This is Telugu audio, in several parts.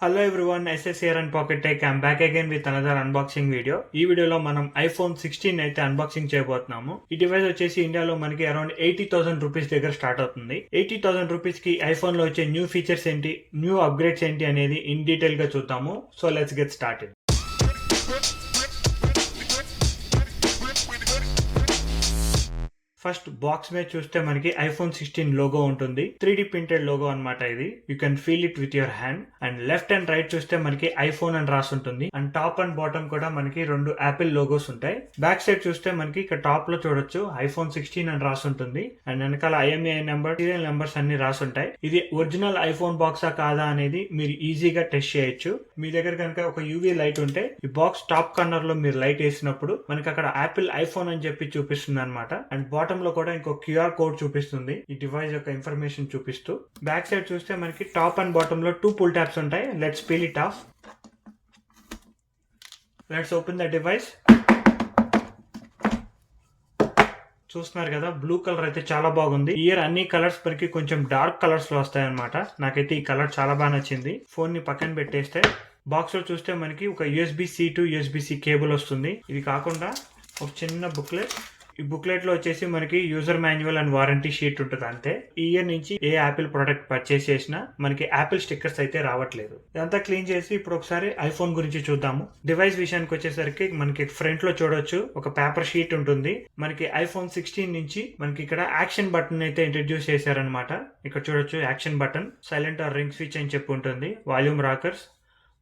Hello everyone, SS here and Pocket Tech. I'm back again with another unboxing video. ఈ వీడియోలో మనం ఐఫోన్ 16 అయితే అన్బాక్సింగ్ చేయబోతున్నాము. ఈ డివైస్ వచ్చేసి ఇండియాలో మనకి అరౌండ్ 80,000 రూపీస్ దగ్గర స్టార్ట్ అవుతుంది. 80,000 రూపీస్ కి ఐఫోన్ లో వచ్చే న్యూ ఫీచర్స్ ఏంటి, న్యూ అప్గ్రేడ్స్ ఏంటి అనేది ఇన్ డీటెయిల్ గా చూద్దాము. So let's get started. First box మీద చూస్తే మనకి ఐఫోన్ 16 లోగో ఉంటుంది. 3D ప్రింటెడ్ లోగో అనమాట ఇది. You can feel it with your hand. And left and right చూస్తే మనకి ఐఫోన్ అని రాసి ఉంటుంది. అండ్ టాప్ అండ్ బాటమ్ కూడా మనకి రెండు యాపిల్ లోగోస్ ఉంటాయి. బ్యాక్ సైడ్ చూస్తే మనకి ఇక్కడ టాప్ లో చూడొచ్చు ఐఫోన్ 16 అని రాసి ఉంటుంది. అండ్ వెనకాల IMEI నెంబర్, సీరియల్ నెంబర్స్ అన్ని రాసి ఉంటాయి. ఇది ఒరిజినల్ ఐఫోన్ బాక్సా కాదా అనేది మీరు ఈజీగా టెస్ట్ చేయొచ్చు. మీ దగ్గర కనుక ఒక UV లైట్ ఉంటే ఈ బాక్స్ టాప్ కార్నర్ లో మీరు లైట్ వేసినప్పుడు మనకి అక్కడ యాపిల్ ఐఫోన్ అని చెప్పి చూపిస్తుంది అనమాట. అండ్ బాటమ్ లో కూడా ఇంకో QR కోడ్ చూపిస్తుంది ఈ డివైస్ యొక్క ఇన్ఫర్మేషన్ చూపిస్తూ. బ్యాక్ సైడ్ చూస్తే మనకి టాప్ అండ్ బాటమ్ లో 2 పుల్ ట్యాబ్స్ ఉంటాయి. Let's peel it of. Let's open the device. చూస్తున్నారు కదా, బ్లూ కలర్ అయితే చాలా బాగుంది. ఇయర్ అన్ని కలర్స్ మనకి కొంచెం డార్క్ కలర్స్ లో వస్తాయి అనమాట. నాకైతే ఈ కలర్ చాలా బాగా నచ్చింది. ఫోన్ ని పక్కన పెట్టేస్తే బాక్స్ లో చూస్తే మనకి ఒక USB-C టు USB-C కేబుల్ వస్తుంది. ఇది కాకుండా ఒక చిన్న బుక్లెట్. ఈ బుక్లెట్ లో వచ్చేసి మనకి user manual and warranty sheet ఉంటుంది అంతే. ఈ ఇయర్ నుంచి ఏ యాపిల్ ప్రొడక్ట్ పర్చేస్ చేసినా మనకి యాపిల్ స్టిక్కర్స్ అయితే రావట్లేదు. ఇదంతా క్లీన్ చేసి ఇప్పుడు ఒకసారి ఐఫోన్ గురించి చూద్దాము. డివైస్ విషయానికి వచ్చేసరికి మనకి ఫ్రంట్ లో చూడొచ్చు ఒక పేపర్ షీట్ ఉంటుంది. మనకి ఐఫోన్ 16 నుంచి మనకి ఇక్కడ యాక్షన్ బటన్ అయితే ఇంట్రడ్యూస్ చేశారనమాట. ఇక్కడ చూడొచ్చు action button, silent or ring switch అని చెప్పి ఉంటుంది, volume rockers,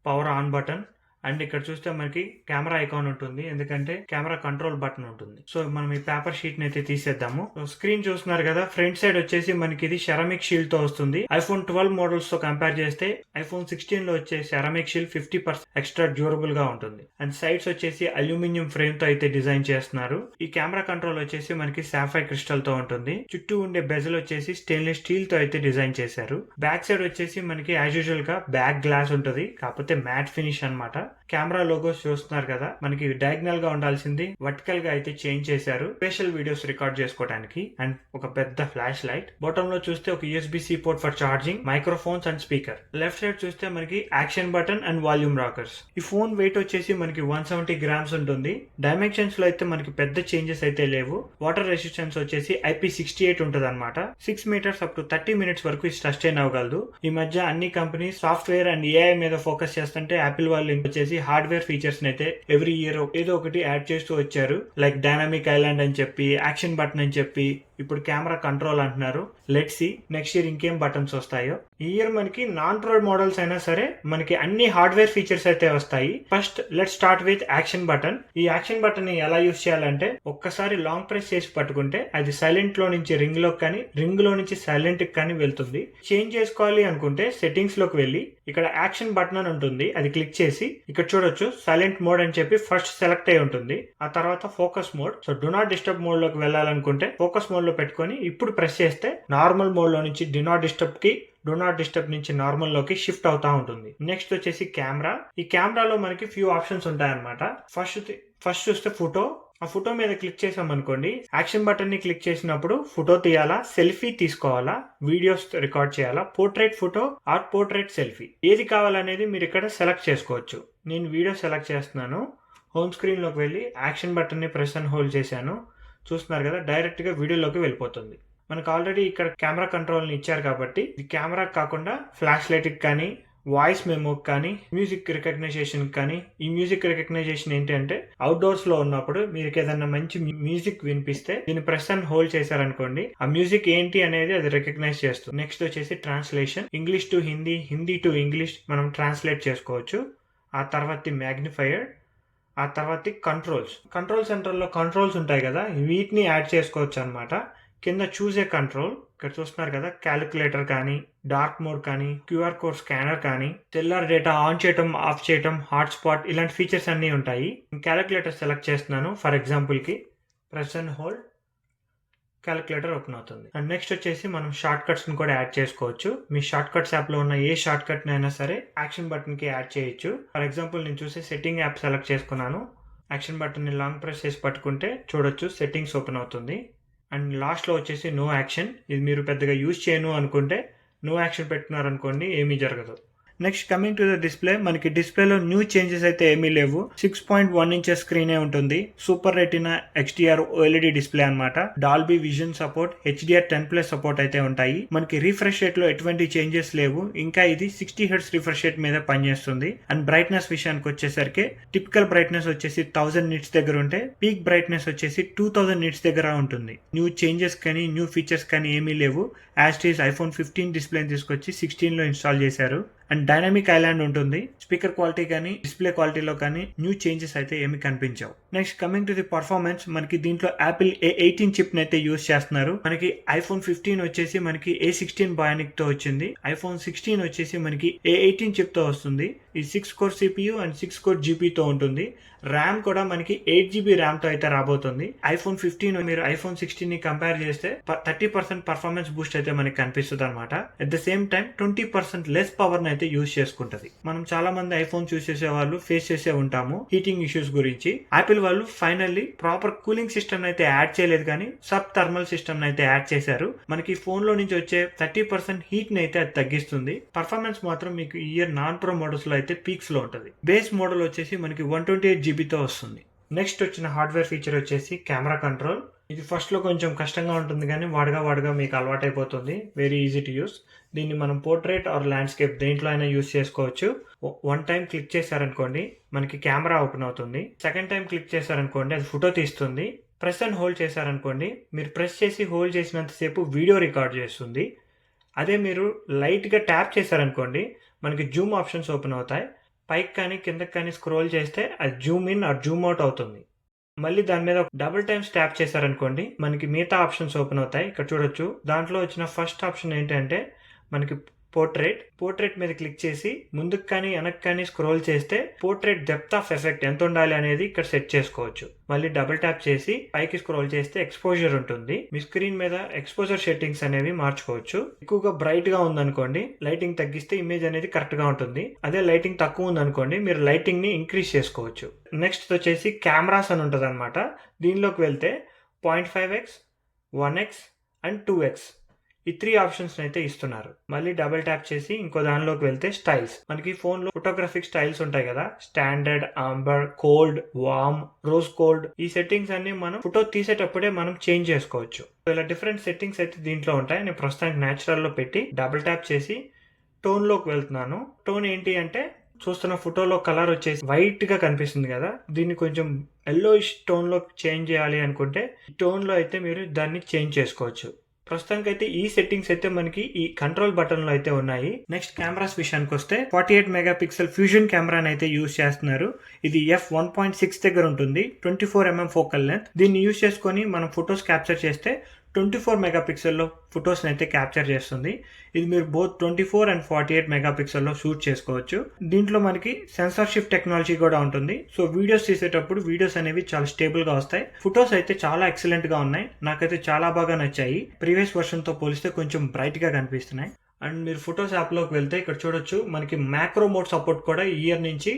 power on button. And ఇక్కడ చూస్తే మనకి కెమెరా ఐకాన్ ఉంటుంది, ఎందుకంటే కెమెరా కంట్రోల్ బటన్ ఉంటుంది. సో మనం ఈ పేపర్ షీట్ ని అయితే తీసేద్దాము. స్క్రీన్ చూస్తున్నారు కదా, ఫ్రంట్ సైడ్ వచ్చేసి మనకి ఇది సెరామిక్ షీల్డ్ తో వస్తుంది. ఐఫోన్ 12 మోడల్స్ తో కంపేర్ చేస్తే ఐఫోన్ 16 లో వచ్చే సెరామిక్ షీల్డ్ 50% ఎక్స్ట్రా డ్యూరబుల్ గా ఉంటుంది. అండ్ సైడ్స్ వచ్చేసి అల్యూమినియం ఫ్రేమ్ తో అయితే డిజైన్ చేస్తున్నారు. ఈ కెమెరా కంట్రోల్ వచ్చేసి మనకి సాఫైర్ క్రిస్టల్ తో ఉంటుంది. చుట్టూ ఉండే బెజల్ వచ్చేసి స్టెయిన్లెస్ స్టీల్ తో అయితే డిజైన్ చేశారు. బ్యాక్ సైడ్ వచ్చేసి మనకి యాజ్ యూజువల్ గా బ్యాక్ గ్లాస్ ఉంటుంది, కాకపోతే మ్యాట్ ఫినిష్ అనమాట. కెమెరా లోగోస్ చూస్తున్నారు కదా, మనకి డయాగ్నల్ గా ఉండాల్సింది వర్టికల్ గా అయితే చేంజ్ చేశారు స్పెషల్ వీడియోస్ రికార్డ్ చేసుకోవడానికి. అండ్ ఒక పెద్ద ఫ్లాష్ లైట్. బాటమ్ లో చూస్తే ఒక USB-C port for charging, microphones and speaker. Left side చూస్తే మనకి action button and volume rockers. ఈ ఫోన్ వెయిట్ వచ్చేసి మనకి 170 గ్రామ్స్ ఉంటుంది. డైమెన్షన్స్ లో అయితే మనకి పెద్ద చేంజెస్ అయితే లేవు. వాటర్ రెసిస్టెన్స్ వచ్చేసి IP68 ఉంటుంది అనమాట. 6 మీటర్స్ అప్ టు 30 మినిట్స్ వరకు సస్టైన్ అవ్వగలదు. ఈ మధ్య అన్ని కంపెనీస్ సాఫ్ట్వేర్ అండ్ AI మీద ఫోకస్ చేస్తుంటే యాపిల్ వాళ్ళు వచ్చేసి హార్డ్వేర్ ఫీచర్స్ అయితే ఎవ్రీ ఇయర్ ఏదో ఒకటి యాడ్ చేస్తూ వచ్చారు. లైక్ డైనామిక్ ఐలాండ్ అని చెప్పి, యాక్షన్ బటన్ అని చెప్పి, ఇప్పుడు కెమెరా కంట్రోల్ అంటున్నారు. లెట్స్ సీ నెక్స్ట్ ఇయర్ ఇంకేం బటన్స్ వస్తాయో. ఈ ఇయర్ మనకి నాన్ ప్రో మోడల్స్ అయినా సరే మనకి అన్ని హార్డ్వేర్ ఫీచర్స్ అయితే వస్తాయి. First let start with action button. ఈ యాక్షన్ బటన్ ని ఎలా యూస్ చేయాలంటే ఒక్కసారి లాంగ్ ప్రెస్ చేసి పట్టుకుంటే అది సైలెంట్ లో నుంచి రింగ్ లో కానీ, రింగ్ లో నుంచి సైలెంట్ కి కానీ వెళ్తుంది. చేంజ్ చేసుకోవాలి అనుకుంటే సెట్టింగ్స్ లోకి వెళ్ళి ఇక్కడ యాక్షన్ బటన్ అని ఉంటుంది, అది క్లిక్ చేసి ఇక్కడ చూడొచ్చు సైలెంట్ మోడ్ అని చెప్పి ఫస్ట్ సెలెక్ట్ అయి ఉంటుంది. ఆ తర్వాత focus mode. So do not disturb mode లోకి వెళ్ళాలనుకుంటే ఫోకస్ మోడ్ లో పెట్టుకొని ఇప్పుడు ప్రెస్ చేస్తే నార్మల్ మోడ్ లో నుంచి డు నాట్ డిస్టర్బ్ నుంచి నార్మల్ లోకి షిఫ్ట్ అవుతా ఉంటుంది. నెక్స్ట్ వచ్చేసి కెమెరా. ఈ కెమెరాలో మనకి ఫ్యూ ఆప్షన్స్ ఉంటాయన్నమాట. ఫస్ట్ చూస్తే ఫోటో. ఆ ఫోటో మీద క్లిక్ చేసాం అనుకోండి, యాక్షన్ బటన్ ని క్లిక్ చేసినప్పుడు ఫోటో తీయాలా, సెల్ఫీ తీసుకోవాలా, వీడియోస్ రికార్డ్ చేయాలా, portrait photo or portrait selfie, ఏది కావాలనేది మీరు ఇక్కడ సెలెక్ట్ చేసుకోవచ్చు. నేను వీడియో సెలెక్ట్ చేస్తున్నాను. హోమ్ స్క్రీన్ లోకి వెళ్ళి యాక్షన్ బటన్ ని ప్రెస్ అండ్ హోల్డ్ చేశాను. చూస్తున్నారు కదా, డైరెక్ట్ గా వీడియోలోకి వెళ్ళిపోతుంది. మనకు ఆల్రెడీ ఇక్కడ కెమెరా కంట్రోల్ ని ఇచ్చారు కాబట్టి ఇది కెమెరా కాకుండా ఫ్లాష్ లైట్ కి కానీ, వాయిస్ మెమోకి కానీ, మ్యూజిక్ రికగ్నైజేషన్ కానీ. ఈ మ్యూజిక్ రికగ్నైజేషన్ ఏంటంటే అవుట్డోర్స్ లో ఉన్నప్పుడు మీరు ఏదైనా మంచి మ్యూజిక్ వినిపిస్తే దీన్ని ప్రెస్ అండ్ హోల్డ్ చేశారనుకోండి, ఆ మ్యూజిక్ ఏంటి అనేది అది రికగ్నైజ్ చేస్తుంది. నెక్స్ట్ వచ్చేసి translation. English to Hindi, Hindi to English మనం ట్రాన్స్లేట్ చేసుకోవచ్చు. ఆ తర్వాత మ్యాగ్నిఫైయర్, ఆ తర్వాత కంట్రోల్ సెంటర్ లో కంట్రోల్స్ ఉంటాయి కదా, వీటిని యాడ్ చేసుకోవచ్చు అనమాట. కింద చూసే కంట్రోల్ ఇక్కడ చూస్తున్నారు కదా, క్యాలిక్యులేటర్ కానీ, డార్క్ మోడ్ కానీ, QR కోడ్ స్కానర్ కానీ, సెల్యులార్ డేటా ఆన్ చేయటం, ఆఫ్ చేయటం, హాట్స్పాట్, ఇలాంటి ఫీచర్స్ అన్ని ఉంటాయి. క్యాలిక్యులేటర్ సెలెక్ట్ చేస్తున్నాను ఫర్ ఎగ్జాంపుల్ కి. Press and hold, calculator open అవుతుంది. అండ్ నెక్స్ట్ వచ్చేసి మనం షార్ట్ కట్స్ ని కూడా యాడ్ చేసుకోవచ్చు. మీ షార్ట్ కట్స్ యాప్ లో ఉన్న ఏ షార్ట్ కట్ అయినా సరే యాక్షన్ బటన్ కి యాడ్ చేయొచ్చు. ఫర్ ఎగ్జాంపుల్ నేను చూసి సెట్టింగ్ యాప్ సెలెక్ట్ చేసుకున్నాను. యాక్షన్ బటన్ ని లాంగ్ ప్రెస్ చేసి పట్టుకుంటే చూడొచ్చు సెట్టింగ్స్ ఓపెన్ అవుతుంది. అండ్ లాస్ట్ లో వచ్చేసి నో యాక్షన్. ఇది మీరు పెద్దగా యూజ్ చేయను అనుకుంటే నో యాక్షన్ పెట్టుకున్నారనుకోండి ఏమీ జరగదు. Next coming to the display, మనకి డిస్ప్లేలో న్యూ చేంజెస్ అయితే ఏమీ లేవు. 6.1 ఇంచెస్ స్క్రీనే ఉంటుంది. Super retina XDR OLED display అన్నమాట. Dolby vision support, HDR10+ support అయితే ఉంటాయి. మనకి రిఫ్రెష్ రేట్ లో ఎటువంటి చేంజెస్ లేవు. ఇంకా ఇది 60 Hz రిఫ్రెష్ రేట్ మీద పనిచేస్తుంది. అండ్ బ్రైట్నెస్ విషయానికి వచ్చేసరికి టిపికల్ బ్రైట్నెస్ వచ్చేసి 1000 నిట్స్ దగ్గర ఉంటే పీక్ బ్రైట్నెస్ వచ్చేసి 2000 నిట్స్ దగ్గర ఉంటుంది. న్యూ చేంజెస్ కానీ న్యూ ఫీచర్స్ కానీ ఏమీ లేవు. As it is iPhone 15 display తీసుకొచ్చి 16 లో ఇన్స్టాల్ చేశారు. అండ్ డైనమిక్ ఐలాండ్ ఉంటుంది. స్పీకర్ క్వాలిటీ కానీ డిస్ప్లే క్వాలిటీలో కానీ న్యూ చేంజెస్ అయితే ఏమి కనిపించవు. Next coming to the performance, మనకి దీంట్లో యాపిల్ A18 చిప్ అయితే యూస్ చేస్తున్నారు. మనకి iPhone 15 వచ్చేసి మనకి A16 Bionic తో వచ్చింది. iPhone 16 వచ్చేసి మనకి A18 చిప్ తో వస్తుంది. ఈ 6 core CPU and 6 core GP తో ఉంటుంది. ర్యామ్ కూడా మనకి 8GB ర్యామ్ తో అయితే రాబోతుంది. iPhone 15 మీరు iPhone 16 ని కంపేర్ చేస్తే 30% పర్ఫార్మెన్స్ బూస్ట్ అయితే మనకి కనిపిస్తుంది అనమాట. At the same time 20% less power అయితే యూస్ చేసుకుంటది. మనం చాలా మంది ఐఫోన్స్ యూస్ చేసే వాళ్ళు ఫేస్ చేసే ఉంటాము హీటింగ్ ఇష్యూస్ గురించి. యాపిల్ వాళ్ళు ఫైనల్లీ ప్రాపర్ కూలింగ్ సిస్టమ్ అయితే యాడ్ చేయలేదు కానీ సబ్ థర్మల్ సిస్టమ్ అయితే యాడ్ చేశారు. మనకి ఫోన్ లో నుంచి వచ్చే 30% హీట్ ని అయితే అది తగ్గిస్తుంది. పర్ఫార్మెన్స్ మాత్రం మీకు ఇయర్ నాన్ ప్రో మోడల్స్ లో అయితే పీక్స్ లో ఉంటుంది. బేస్ మోడల్ వచ్చేసి మనకి 128GB తో వస్తుంది. నెక్స్ట్ వచ్చిన హార్డ్వేర్ ఫీచర్ వచ్చేసి కెమెరా కంట్రోల్. ఇది ఫస్ట్ లో కొంచెం కష్టంగా ఉంటుంది కానీ వాడగా మీకు అలవాటు అయిపోతుంది. Very easy to use. దీన్ని మనం పోర్ట్రేట్ ఆర్ ల్యాండ్స్కేప్ దేంట్లో అయినా యూస్ చేసుకోవచ్చు. వన్ టైం క్లిక్ చేశారనుకోండి మనకి కెమెరా ఓపెన్ అవుతుంది. సెకండ్ టైం క్లిక్ చేశారనుకోండి అది ఫోటో తీస్తుంది. ప్రెస్ అండ్ హోల్డ్ చేశారనుకోండి మీరు ప్రెస్ చేసి హోల్డ్ చేసినంతసేపు వీడియో రికార్డ్ చేస్తుంది. అదే మీరు లైట్గా ట్యాప్ చేశారనుకోండి మనకి జూమ్ ఆప్షన్స్ ఓపెన్ అవుతాయి. పైకి కానీ కిందకి కానీ స్క్రోల్ చేస్తే అది zoom in or zoom out అవుతుంది. మళ్ళీ దాని మీద డబుల్ టైమ్స్ ట్యాప్ చేశారనుకోండి మనకి మిగతా ఆప్షన్స్ ఓపెన్ అవుతాయి. ఇక్కడ చూడొచ్చు. దాంట్లో వచ్చిన ఫస్ట్ ఆప్షన్ ఏంటంటే మనకి పోర్ట్రేట్ మీద క్లిక్ చేసి ముందుకు కానీ వెనక్కి కానీ స్క్రోల్ చేస్తే పోర్ట్రేట్ డెప్త్ ఆఫ్ ఎఫెక్ట్ ఎంత ఉండాలి అనేది ఇక్కడ సెట్ చేసుకోవచ్చు. మళ్ళీ డబుల్ ట్యాప్ చేసి పైకి స్క్రోల్ చేస్తే ఎక్స్పోజర్ ఉంటుంది. మీ స్క్రీన్ మీద ఎక్స్పోజర్ సెట్టింగ్స్ అనేవి మార్చుకోవచ్చు. ఎక్కువగా బ్రైట్ గా ఉందనుకోండి లైటింగ్ తగ్గిస్తే ఇమేజ్ అనేది కరెక్ట్ గా ఉంటుంది. అదే లైటింగ్ తక్కువ ఉందనుకోండి మీరు లైటింగ్ ని ఇంక్రీజ్ చేసుకోవచ్చు. నెక్స్ట్ వచ్చేసి కెమెరాస్ అని ఉంటుంది అనమాట. దీనిలోకి వెళ్తే 0.5x, 1x అండ్ 2x ఈ 3 ఆప్షన్స్ అయితే ఇస్తున్నారు. మళ్ళీ డబుల్ ట్యాప్ చేసి ఇంకో దానిలోకి వెళ్తే స్టైల్స్. మనకి ఫోన్ లో ఫోటోగ్రఫిక్ స్టైల్స్ ఉంటాయి కదా, standard, amber, cold, warm, rose gold. ఈ సెట్టింగ్స్ అన్ని మనం ఫోటో తీసేటప్పుడే మనం చేంజ్ చేసుకోవచ్చు. ఇలా డిఫరెంట్ సెట్టింగ్స్ అయితే దీంట్లో ఉంటాయి. నేను ప్రస్తుతానికి న్యాచురల్ లో పెట్టి డబుల్ ట్యాప్ చేసి టోన్ లోకి వెళ్తున్నాను. టోన్ ఏంటి అంటే చూస్తున్న ఫోటోలో కలర్ వచ్చేసి వైట్ గా కనిపిస్తుంది కదా, దీన్ని కొంచెం ఎల్లోయిష్ టోన్ లో చేంజ్ చేయాలి అనుకుంటే టోన్ లో అయితే మీరు దాన్ని చేంజ్ చేసుకోవచ్చు. ప్రస్తుతానికి అయితే ఈ సెట్టింగ్స్ అయితే మనకి ఈ కంట్రోల్ బటన్ లో అయితే ఉన్నాయి. నెక్స్ట్ కెమెరాస్ విషయానికి వస్తే 48 మెగాపిక్సెల్ ఫ్యూజన్ కెమెరాని అయితే యూజ్ చేస్తున్నారు. ఇది f1.6 దగ్గర ఉంటుంది. 24mm focal length. దీన్ని యూజ్ చేసుకొని మనం ఫొటోస్ క్యాప్చర్ చేస్తే 24 మెగాపిక్సెల్లో ఫొటోస్ అయితే క్యాప్చర్ చేస్తుంది. ఇది మీరు బోత్ 24 అండ్ 48 మెగాపిక్సెల్లో షూట్ చేసుకోవచ్చు. దీంట్లో మనకి సెన్సార్షిప్ టెక్నాలజీ కూడా ఉంటుంది. సో వీడియోస్ తీసేటప్పుడు వీడియోస్ అనేవి చాలా స్టేబుల్ గా వస్తాయి. ఫొటోస్ అయితే చాలా ఎక్సలెంట్ గా ఉన్నాయి. నాకైతే చాలా బాగా నచ్చాయి. ప్రీవియస్ వర్షన్ తో పోలిస్తే కొంచెం బ్రైట్ గా కనిపిస్తున్నాయి. అండ్ మీరు ఫొటోస్ యాప్లోకి వెళ్తే ఇక్కడ చూడొచ్చు మనకి మ్యాక్రో మోడ్ సపోర్ట్ కూడా ఈ ఇయర్ నుంచి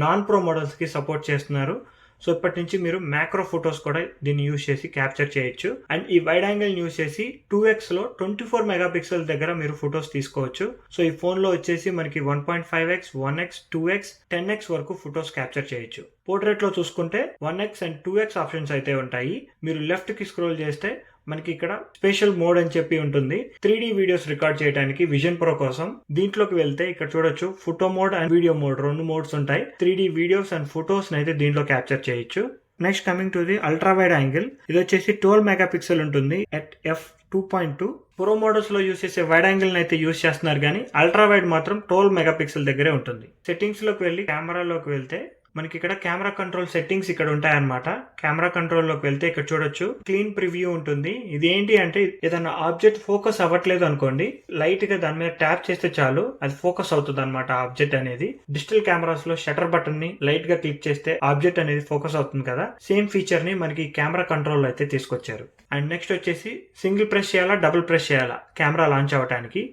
నాన్ ప్రో మోడల్స్కి సపోర్ట్ చేస్తున్నారు. సో ఇప్పటి నుంచి మీరు మ్యాక్రో ఫొటోస్ కూడా దీన్ని యూజ్ చేసి క్యాప్చర్ చేయొచ్చు. అండ్ ఈ వైడ్ యాంగిల్ యూజ్ చేసి 2x లో 24 మెగాపిక్సెల్ దగ్గర మీరు ఫొటోస్ తీసుకోవచ్చు. సో ఈ ఫోన్ లో వచ్చేసి మనకి 1.5x, 1x, 2x, 10x వరకు ఫొటోస్ క్యాప్చర్ చేయొచ్చు. పోర్ట్రేట్ లో చూసుకుంటే 1x అండ్ 2x ఆప్షన్స్ అయితే ఉంటాయి. మీరు లెఫ్ట్ కి స్క్రోల్ చేస్తే మనకి ఇక్కడ స్పెషల్ మోడ్ అని చెప్పి ఉంటుంది. 3D వీడియోస్ రికార్డ్ చేయడానికి విజన్ ప్రో కోసం. దీంట్లోకి వెళ్తే ఇక్కడ చూడొచ్చు photo mode and video mode 2 modes ఉంటాయి. 3D వీడియోస్ అండ్ ఫొటోస్ అయితే దీంట్లో క్యాప్చర్ చేయొచ్చు. Next coming to the ultra wide angle. ఇది వచ్చేసి 12 మెగాపిక్సెల్ ఉంటుంది at f2.2. ప్రో మోడల్స్ లో యూస్ చేసే వైడ్ యాంగిల్ అయితే యూస్ చేస్తున్నారు కానీ అల్ట్రా వైడ్ మాత్రం 12 మెగాపిక్సెల్ దగ్గరే ఉంటుంది. సెట్టింగ్స్ లోకి వెళ్ళి కెమెరాలోకి వెళ్తే మనకి ఇక్కడ కెమెరా కంట్రోల్ సెట్టింగ్స్ ఇక్కడ ఉంటాయన్నమాట. కెమెరా కంట్రోల్ లోకి వెళ్తే ఇక్కడ చూడొచ్చు క్లీన్ ప్రివ్యూ ఉంటుంది. ఇది ఏంటి అంటే ఏదైనా ఆబ్జెక్ట్ ఫోకస్ అవ్వట్లేదు అనుకోండి, లైట్ గా దాని మీద ట్యాప్ చేస్తే చాలు అది ఫోకస్ అవుతుంది అనమాట ఆబ్జెక్ట్ అనేది. డిజిటల్ కెమెరాస్ లో షటర్ బటన్ ని లైట్ గా క్లిక్ చేస్తే ఆబ్జెక్ట్ అనేది ఫోకస్ అవుతుంది కదా, సేమ్ ఫీచర్ ని మనకి కెమెరా కంట్రోల్ అయితే తీసుకొచ్చారు. అండ్ నెక్స్ట్ వచ్చేసి సింగిల్ ప్రెస్ చేయాలా డబుల్ ప్రెస్ చేయాలా కెమెరా లాంచ్ అవ్వడానికి.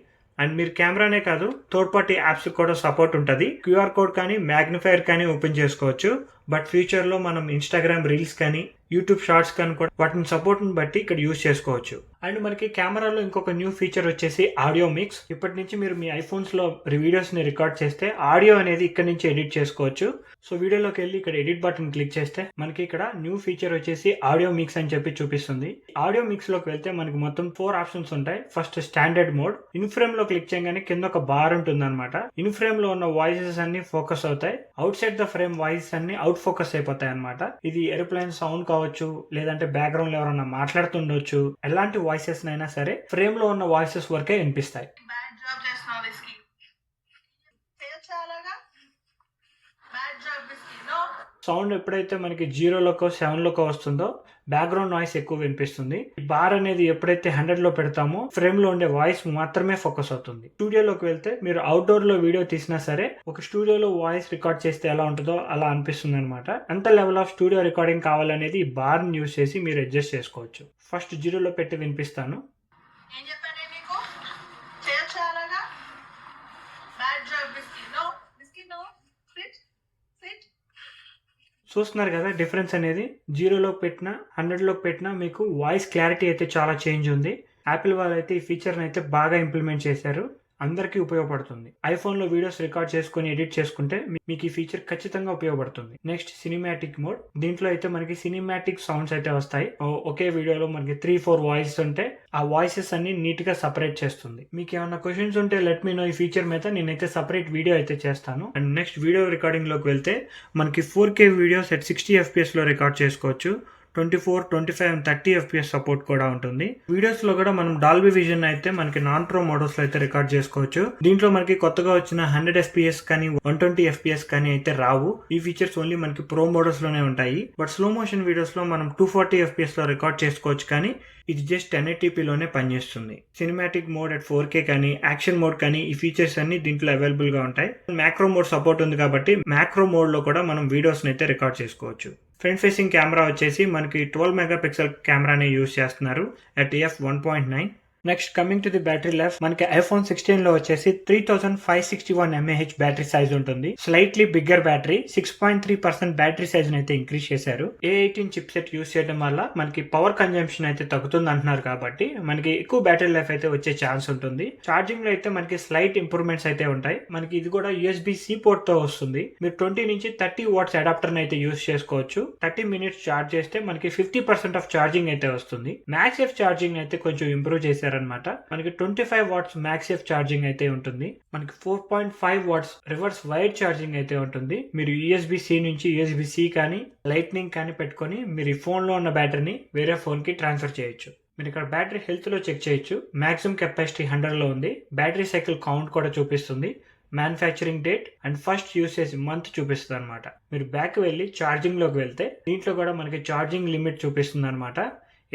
అండ్ మీరు కెమెరానే కాదు థర్డ్ పార్టీ యాప్స్ కూడా సపోర్ట్ ఉంటుంది. QR కోడ్ కానీ మ్యాగ్నిఫైర్ కానీ ఓపెన్ చేసుకోవచ్చు. బట్ ఫ్యూచర్ లో మనం ఇన్స్టాగ్రామ్ రీల్స్ కానీ యూట్యూబ్ షార్ట్స్ కానీ కూడా వాటిని సపోర్ట్ ని బట్టి ఇక్కడ యూజ్ చేసుకోవచ్చు. అండ్ మనకి కెమెరాలో ఇంకొక న్యూ ఫీచర్ వచ్చేసి ఆడియో మిక్స్. ఇప్పటి నుంచి మీరు మీ ఐఫోన్స్ లో వీడియోస్ ని రికార్డ్ చేస్తే ఆడియో అనేది ఇక్కడ నుంచి ఎడిట్ చేసుకోవచ్చు. సో వీడియోలోకి వెళ్ళి ఇక్కడ ఎడిట్ బటన్ క్లిక్ చేస్తే మనకి ఇక్కడ న్యూ ఫీచర్ వచ్చేసి ఆడియో మిక్స్ అని చెప్పి చూపిస్తుంది. ఆడియో మిక్స్ లోకి వెళ్తే మనకి మొత్తం 4 ఆప్షన్స్ ఉంటాయి. First standard mode. In frame లో క్లిక్ చేయగానే కింద ఒక బార్ ఉంటుంది అనమాట. ఇన్ ఫ్రేమ్ లో ఉన్న వాయిసెస్ అన్ని ఫోకస్ అవుతాయి. Out side the frame voice అన్ని అవుట్ ఫోకస్ అయిపోతాయి అనమాట. ఇది ఏరోప్లేన్ సౌండ్ కావచ్చు, లేదంటే బ్యాక్గ్రౌండ్ లో ఎవరన్నా మాట్లాడుతుండొచ్చు. ఎలాంటి వాయిసెస్ అయినా సరే ఫ్రేమ్ లో ఉన్న వాయిసెస్ వరకే వినిపిస్తాయి. సౌండ్ ఎప్పుడైతే మనకి 0లోకో 7లోకో వస్తుందో బ్యాక్గ్రౌండ్ నాయిస్ ఎక్కువ వినిపిస్తుంది. బార్ అనేది ఎప్పుడైతే 100లో పెడతామో ఫ్రేమ్ లో ఉండే వాయిస్ మాత్రమే ఫోకస్ అవుతుంది. స్టూడియోలోకి వెళ్తే మీరు అవుట్డోర్ లో వీడియో తీసినా సరే ఒక స్టూడియోలో వాయిస్ రికార్డ్ చేస్తే ఎలా ఉంటుందో అలా అనిపిస్తుంది అనమాట. ఎంత లెవెల్ ఆఫ్ స్టూడియో రికార్డింగ్ కావాలనేది ఈ బార్ ని యూజ్ చేసి మీరు అడ్జస్ట్ చేసుకోవచ్చు. ఫస్ట్ 0లో పెట్టి వినిపిస్తాను. చూస్తున్నారు కదా డిఫరెన్స్ అనేది. 0లో పెట్టినా 100లో పెట్టినా మీకు వాయిస్ క్లారిటీ అయితే చాలా చేంజ్ ఉంది. యాపిల్ వాళ్ళు అయితే ఈ ఫీచర్ని అయితే బాగా ఇంప్లిమెంట్ చేశారు. అందరికీ ఉపయోగపడుతుంది. ఐఫోన్ లో వీడియోస్ రికార్డ్ చేసుకుని ఎడిట్ చేసుకుంటే మీకు ఈ ఫీచర్ ఖచ్చితంగా ఉపయోగపడుతుంది. Next cinematic mode. దీంట్లో అయితే మనకి సినిమాటిక్ సౌండ్స్ అయితే వస్తాయి. ఒకే వీడియోలో మనకి 3-4 వాయిస్ ఉంటే ఆ వాయిసెస్ అన్ని నీట్ గా సపరేట్ చేస్తుంది. మీకు ఏమైనా క్వశ్చన్స్ ఉంటే లెట్ మీ నో. ఈ ఫీచర్ మీద నేనైతే సపరేట్ వీడియో అయితే చేస్తాను. అండ్ నెక్స్ట్ వీడియో రికార్డింగ్ లోకి వెళ్తే మనకి 4K వీడియోస్ at 60 FPS లో రికార్డ్ చేసుకోవచ్చు. 24, 25 and 30 FPS సపోర్ట్ కూడా ఉంటుంది. వీడియోస్ లో కూడా మనం డాల్బీ విజన్ అయితే మనకి నాన్ ప్రో మోడల్స్ లో అయితే రికార్డ్ చేసుకోవచ్చు. దీంట్లో మనకి కొత్తగా వచ్చిన 100 FPS కానీ 120 FPS కానీ అయితే రావు. ఈ ఫీచర్స్ ఓన్లీ మనకి ప్రో మోడల్స్ లోనే ఉంటాయి. బట్ స్లో మోషన్ వీడియోస్ లో మనం 240 FPS లో రికార్డ్ చేసుకోవచ్చు. కానీ ఇది జస్ట్ 1080p లోనే పనిచేస్తుంది. సినిమాటిక్ మోడ్ at 4K కానీ యాక్షన్ మోడ్ కానీ ఈ ఫీచర్స్ అన్ని దీంట్లో అవైలబుల్ గా ఉంటాయి. మ్యాక్రో మోడ్ సపోర్ట్ ఉంది కాబట్టి మ్యాక్రో మోడ్ లో కూడా మనం వీడియోస్ అయితే రికార్డ్ చేసుకోవచ్చు. ఫ్రంట్ ఫేసింగ్ కెమెరా వచ్చేసి మనకి 12 మెగాపిక్సెల్ కెమెరాని యూజ్ చేస్తున్నారు at f1.9. Next coming to the battery life. మనకి ఐఫోన్ 16 లో వచ్చేసి 3561 mAh బ్యాటరీ సైజ్ ఉంటుంది. Slightly bigger battery. 6.3% battery size అయితే ఇంక్రీజ్ చేశారు. A18 చిప్ సెట్ యూజ్ చేయడం వల్ల మనకి పవర్ కన్జంప్షన్ అయితే తగ్గుతుంది అంటున్నారు కాబట్టి మనకి ఎక్కువ బ్యాటరీ లైఫ్ అయితే వచ్చే ఛాన్స్ ఉంటుంది. ఛార్జింగ్ లో అయితే మనకి స్లైట్ ఇంప్రూవ్మెంట్స్ అయితే ఉంటాయి. మనకి ఇది కూడా USB-C పోర్ట్ తో వస్తుంది. మీరు 20 నుంచి 30 వాట్స్ అడాప్టర్ అయితే యూజ్ చేసుకోవచ్చు. 30 మినిట్స్ ఛార్జ్ చేస్తే మనకి 50% ఆఫ్ ఛార్జింగ్ అయితే వస్తుంది. మ్యాక్స్ ఛార్జింగ్ అయితే కొంచెం ఇంప్రూవ్ చేశారు అనమాట. మనకి 25 వాట్స్ మ్యాక్సేఫ్ ఛార్జింగ్ అయితే ఉంటుంది. మనకి 4.5 వాట్స్ రివర్స్ వైడ్ ఛార్జింగ్ అయితే ఉంటుంది. మీరు USB-C నుంచి USB-C కానీ లైట్నింగ్ కానీ పెట్టుకొని మీరు ఈ ఫోన్ లో ఉన్న బ్యాటరీని వేరే ఫోన్ కి ట్రాన్స్ఫర్ చేయొచ్చు. మీరు ఇక్కడ బ్యాటరీ హెల్త్ లో చెక్ చేయొచ్చు. మాక్సిమం కెపాసిటీ 100 లో ఉంది. బ్యాటరీ సైకిల్ కౌంట్ కూడా చూపిస్తుంది. Manufacturing date and first usage month చూపిస్తుంది అనమాట. మీరు బ్యాక్ వెళ్ళి ఛార్జింగ్ లోకి వెళ్తే దీంట్లో కూడా మనకి ఛార్జింగ్ లిమిట్ చూపిస్తుంది అనమాట.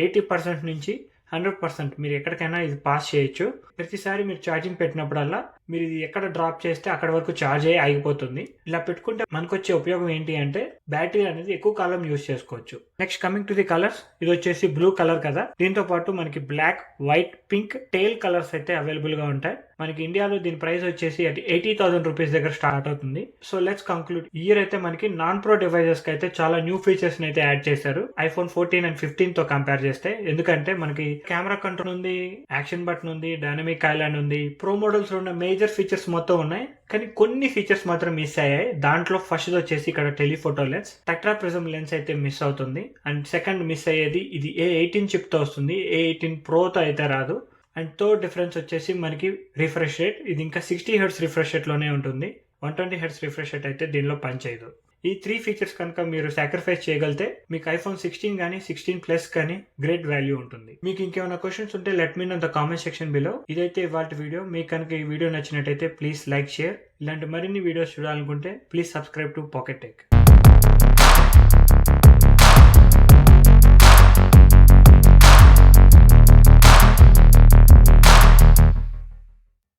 80% నుంచి 100% మీరు ఎక్కడికైనా ఇది పాస్ చేయొచ్చు. ప్రతిసారి మీరు ఛార్జింగ్ పెట్టినప్పుడల్లా మీరు ఇది ఎక్కడ డ్రాప్ చేస్తే అక్కడ వరకు ఛార్జ్ అయ్యి ఆగిపోతుంది. ఇలా పెట్టుకుంటే మనకు వచ్చే ఉపయోగం ఏంటి అంటే బ్యాటరీ అనేది ఎక్కువ కాలం యూజ్ చేసుకోవచ్చు. Next coming to the colours. ఇది వచ్చేసి బ్లూ కలర్ కదా. దీంతో పాటు మనకి black, white, pink, teal colours అయితే అవైలబుల్ గా ఉంటాయి. మనకి ఇండియాలో దీని ప్రైస్ వచ్చేసి 80,000 రూపీస్ దగ్గర స్టార్ట్ అవుతుంది. So let's conclude. ఇయర్ అయితే మనకి నాన్ ప్రో డివైజెస్ కి అయితే చాలా న్యూ ఫీచర్స్ అయితే యాడ్ చేశారు ఐఫోన్ 14 అండ్ 15 తో కంపేర్ చేస్తే. ఎందుకంటే మనకి కెమెరా కంట్రోల్ ఉంది, యాక్షన్ బటన్ ఉంది, డైనమిక్ ఐలాండ్ ఉంది. ప్రో మోడల్స్ లో ఉన్న మేజర్ ఫీచర్స్ మొత్తం ఉన్నాయి. కానీ కొన్ని ఫీచర్స్ మాత్రం మిస్ అయ్యాయి. దాంట్లో ఫస్ట్ వచ్చేసి ఇక్కడ telephoto lens, tetra prism lens అయితే మిస్ అవుతుంది. అండ్ సెకండ్ మిస్ అయ్యేది ఇది A18 చిప్ తో వస్తుంది. A18 Pro తో అయితే రాదు. అండ్ థర్డ్ డిఫరెన్స్ వచ్చేసి మనకి రిఫ్రెష్ రేట్. ఇది ఇంకా 60 Hz రిఫ్రెష్ రేట్ లోనే ఉంటుంది. 120 Hz రిఫ్రెష్ రేట్ అయితే దీనిలో పనిచేయదు. ఈ 3 ఫీచర్స్ కనుక మీరు సాక్రిఫైస్ చేయగలితే మీకు ఐఫోన్ 16 కానీ 16 ప్లస్ కానీ గ్రేట్ వాల్యూ ఉంటుంది. మీకు ఇంకేమైనా క్వశ్చన్స్ ఉంటే let me know in the comment section below. ఇదైతే ఇవాల్టి వీడియో. మీకు కనుక ఈ వీడియో నచ్చినట్టయితే ప్లీజ్ లైక్, షేర్. ఇలాంటి మరిన్ని వీడియోస్ చూడాలనుకుంటే please subscribe to pocket tech.